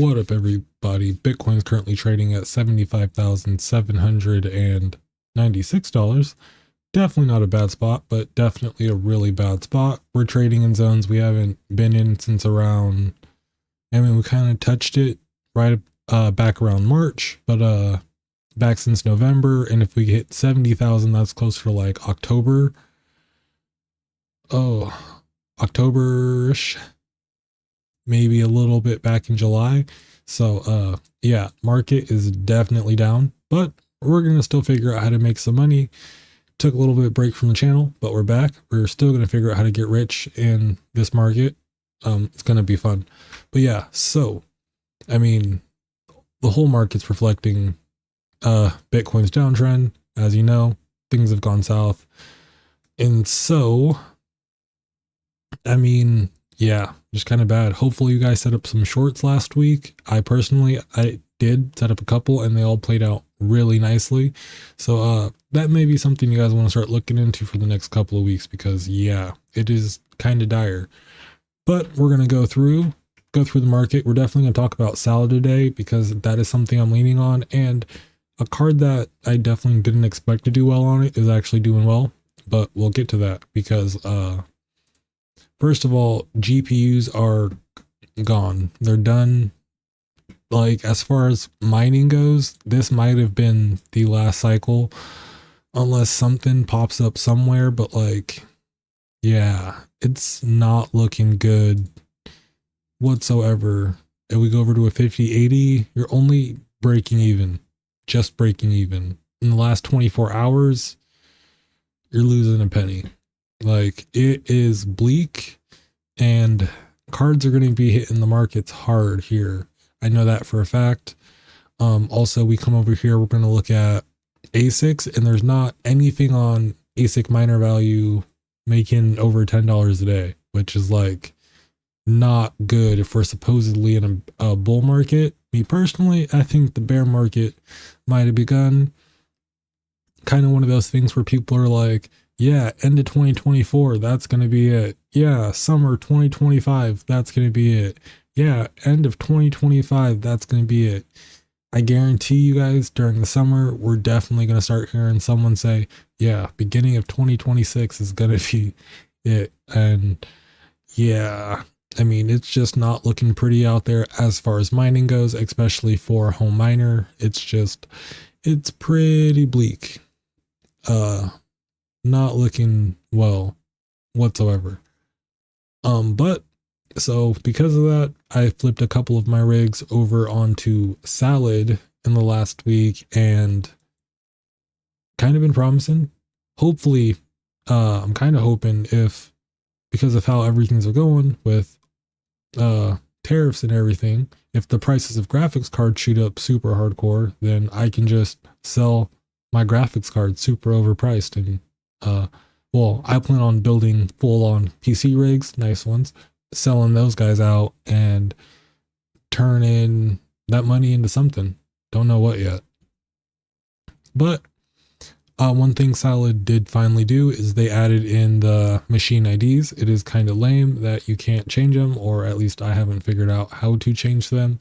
What up, everybody? Bitcoin's currently trading at $75,796. Definitely not a bad spot, but definitely a really bad spot. We're trading in zones we haven't been in since around, we kind of touched it right back around March, but back since November. And if we hit 70,000, that's closer to like October. Oh, October-ish. Maybe a little bit back in July. So yeah, market is definitely down, but we're gonna still figure out how to make some money. Took a little bit of break from the channel, but we're back. We're still gonna figure out how to get rich in this market. It's gonna be fun. But yeah, so I mean, the whole market's reflecting Bitcoin's downtrend. As you know, things have gone south. And so I mean, yeah, just kind of bad. Hopefully you guys set up some shorts last week. I did set up a couple and they all played out really nicely. So that may be something you guys want to start looking into for the next couple of weeks, because yeah, it is kind of dire. But we're going to go through the market. We're definitely going to talk about Salad today, because that is something I'm leaning on, and a card that I definitely didn't expect to do well on it is actually doing well, but we'll get to that because first of all, GPUs are gone. They're done. Like, as far as mining goes, this might have been the last cycle, unless something pops up somewhere, but like, yeah, it's not looking good whatsoever. If we go over to a 5080, you're only breaking even, just breaking even. In the last 24 hours, you're losing a penny. Like, it is bleak, and cards are going to be hitting the markets hard here. I know that for a fact. Also, we come over here, we're going to look at ASICs, and there's not anything on ASIC miner value making over $10 a day, which is like not good if we're supposedly in a bull market. Me personally, I think the bear market might have begun. Kind of one of those things where people are like, yeah, end of 2024, that's going to be it. Yeah, summer 2025, that's going to be it. Yeah, end of 2025, that's going to be it. I guarantee you guys, during the summer, we're definitely going to start hearing someone say, yeah, beginning of 2026 is going to be it. And yeah, I mean, it's just not looking pretty out there as far as mining goes, especially for a home miner. It's pretty bleak. Not looking well whatsoever. But so because of that, I flipped a couple of my rigs over onto Salad in the last week, and kind of been promising. Hopefully, I'm kind of hoping, if because of how everything's going with tariffs and everything, if the prices of graphics cards shoot up super hardcore, then I can just sell my graphics cards super overpriced. And well, I plan on building full-on PC rigs, nice ones, selling those guys out and turning that money into something. Don't know what yet. But one thing Salad did finally do is they added in the machine IDs. It is kind of lame that you can't change them, or at least I haven't figured out how to change them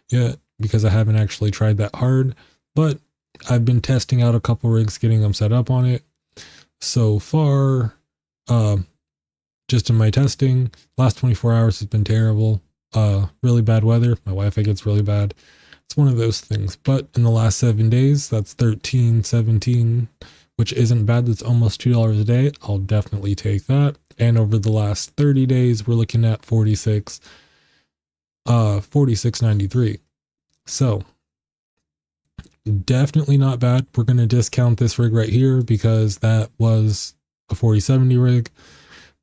yet, because I haven't actually tried that hard. But I've been testing out a couple rigs, getting them set up on it. So far, just in my testing, last 24 hours has been terrible. Really bad weather. My Wi-Fi gets really bad. It's one of those things. But in the last 7 days, that's 13, 17, which isn't bad. That's almost $2 a day. I'll definitely take that. And over the last 30 days, we're looking at 46.93. So definitely not bad. We're going to discount this rig right here because that was a 4070 rig,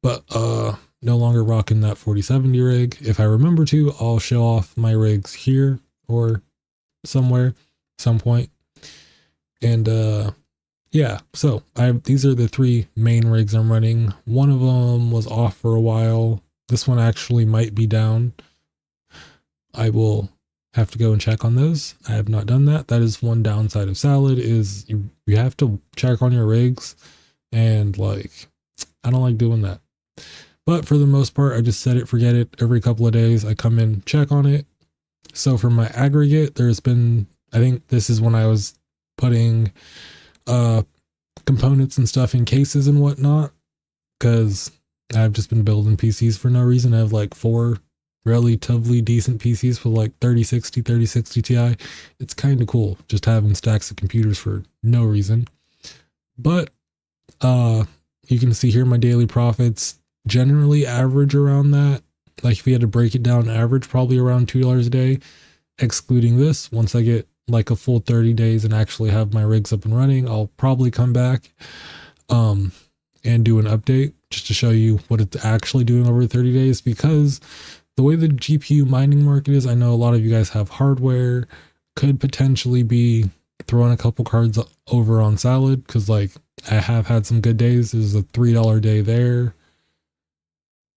but no longer rocking that 4070 rig. If I remember to, I'll show off my rigs here or somewhere, some point. And yeah, so these are the 3 main rigs I'm running. One of them was off for a while. This one actually might be down. I will have to go and check on those. I have not done that. That is one downside of Salad, is you have to check on your rigs, and like, I don't like doing that. But for the most part, I just set it, forget it. Every couple of days I come in, check on it, So for my aggregate, there's been, I think this is when I was putting uh components and stuff in cases and whatnot, because I've just been building PCs for no reason. I have like four relatively decent PCs with like 3060 Ti. It's kind of cool just having stacks of computers for no reason. But uh you can see here my daily profits generally average around that. Like if we had to break it down, average probably around $2 a day, excluding this. Once I get like a full 30 days and actually have my rigs up and running, I'll probably come back um and do an update just to show you what it's actually doing over 30 days, because the way the GPU mining market is, I know a lot of you guys have hardware, could potentially be throwing a couple cards over on Salad, because like I have had some good days. There's a $3 day there,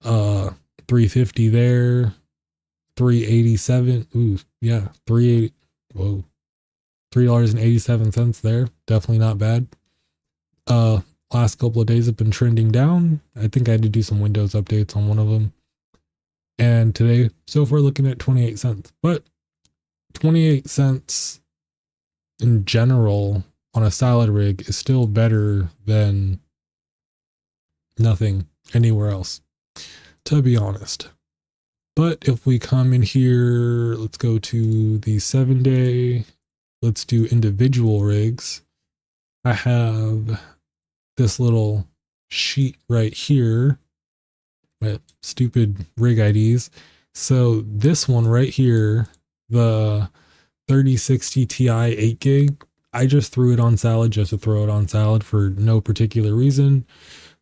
350 there, 387. Ooh, yeah, 380. Whoa, $3.87 there. Definitely not bad. Last couple of days have been trending down. I think I had to do some Windows updates on one of them. And today, so far, looking at 28 cents. But 28 cents in general on a salad rig is still better than nothing anywhere else, to be honest. But if we come in here, let's go to the 7-day. Let's do individual rigs. I have this little sheet right here, my stupid rig IDs. So this one right here, the 3060 Ti 8 gig, I just threw it on Salad just to throw it on Salad for no particular reason,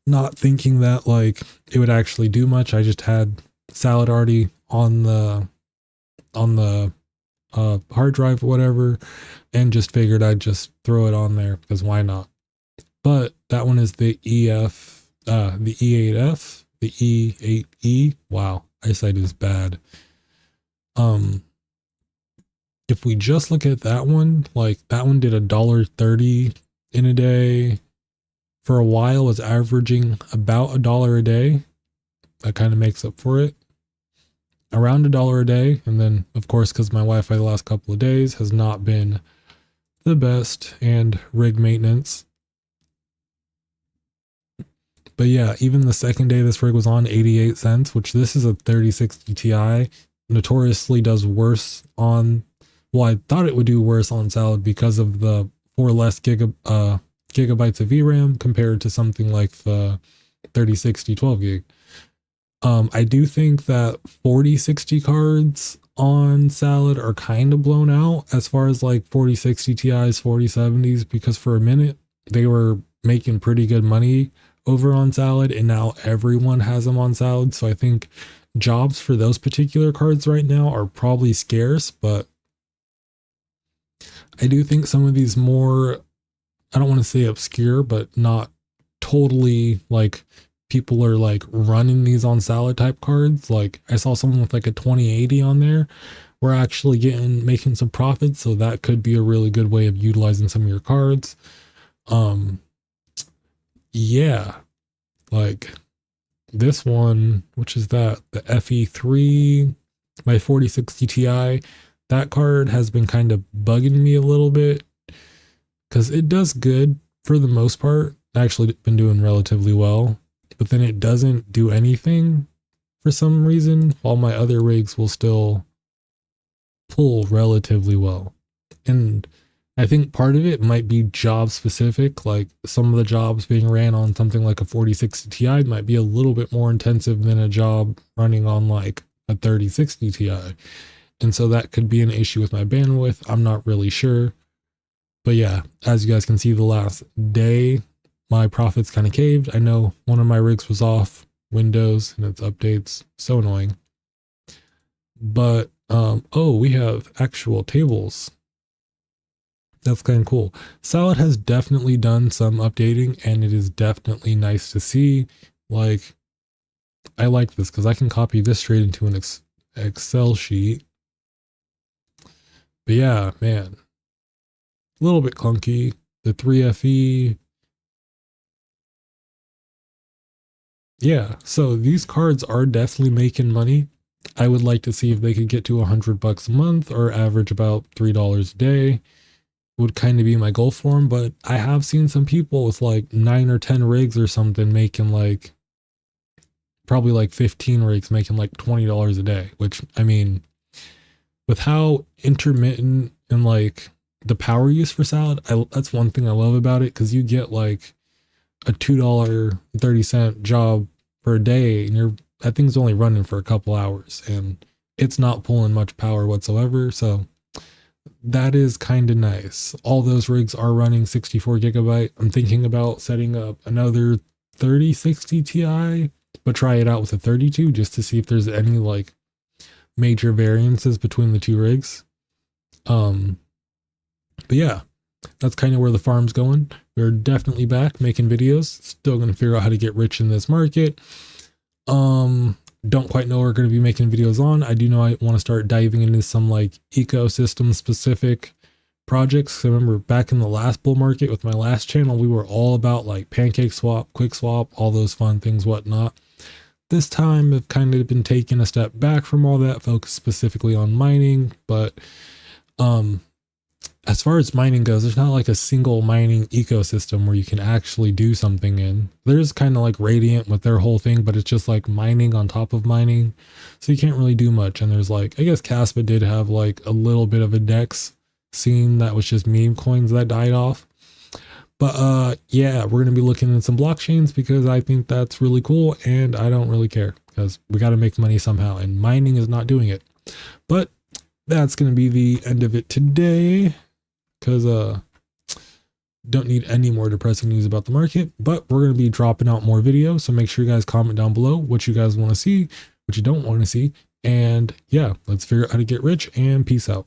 not thinking that like it would actually do much. I just had Salad already on the hard drive or whatever, and just figured I'd just throw it on there because why not. But that one is the the E8F, the E8E. Wow, eyesight is bad. If we just look at that one, like that one did $1.30 in a day. For a while was averaging about $1 a day. That kind of makes up for it. Around $1 a day. And then of course, because my Wi-Fi the last couple of days has not been the best, and rig maintenance. But yeah, even the second day this rig was on 88 cents, which this is a 3060 Ti, notoriously does worse on, well, I thought it would do worse on Salad because of the 4 less gigabytes of VRAM compared to something like the 3060 12 gig. I do think that 4060 cards on Salad are kind of blown out as far as like 4060 Ti's, 4070s, because for a minute they were making pretty good money over on Salad, and now everyone has them on Salad. So I think jobs for those particular cards right now are probably scarce, but I do think some of these more, I don't want to say obscure, but not totally like people are like running these on Salad type cards. Like I saw someone with like a 2080 on there. We're actually making some profits, so that could be a really good way of utilizing some of your cards. Yeah, like this one, which is that the FE3 by 4060 Ti, that card has been kind of bugging me a little bit because it does good for the most part. Actually been doing relatively well, but then it doesn't do anything for some reason, while my other rigs will still pull relatively well. And I think part of it might be job specific. Like some of the jobs being ran on something like a 4060 Ti might be a little bit more intensive than a job running on like a 3060 Ti. And so that could be an issue with my bandwidth. I'm not really sure. But yeah, as you guys can see, the last day, my profits kind of caved. I know one of my rigs was off Windows and its updates. So annoying. But, oh, we have actual tables. That's kind of cool. Salad has definitely done some updating, and it is definitely nice to see. Like, I like this because I can copy this straight into an Excel sheet. But yeah, man, a little bit clunky. The 3FE. Yeah, so these cards are definitely making money. I would like to see if they could get to $100 a month or average about $3 a day would kind of be my goal for them. But I have seen some people with like 9 or 10 rigs or something making like probably like 15 rigs making like $20 a day, which I mean, with how intermittent and like the power use for salad, that's one thing I love about it, because you get like a $2.30 job per day, and that thing's only running for a couple hours and it's not pulling much power whatsoever. So that is kind of nice. All those rigs are running 64 gigabyte. I'm thinking about setting up another 3060 Ti, but try it out with a 32 just to see if there's any like major variances between the two rigs. But yeah, that's kind of where the farm's going. We're definitely back making videos. Still going to figure out how to get rich in this market. Don't quite know what we're going to be making videos on. I do know I want to start diving into some like ecosystem specific projects. I remember back in the last bull market with my last channel, we were all about like pancake swap, quick swap, all those fun things, whatnot. This time I've kind of been taking a step back from all that, focused specifically on mining. But as far as mining goes, there's not like a single mining ecosystem where you can actually do something in. There's kind of like Radiant with their whole thing, but it's just like mining on top of mining. So you can't really do much. And there's like, I guess Caspa did have like a little bit of a DEX scene that was just meme coins that died off. But yeah, we're going to be looking at some blockchains because I think that's really cool, and I don't really care because we got to make money somehow, and mining is not doing it. But that's going to be the end of it today, because don't need any more depressing news about the market. But we're going to be dropping out more videos, so make sure you guys comment down below what you guys want to see, what you don't want to see. And yeah, let's figure out how to get rich, and peace out.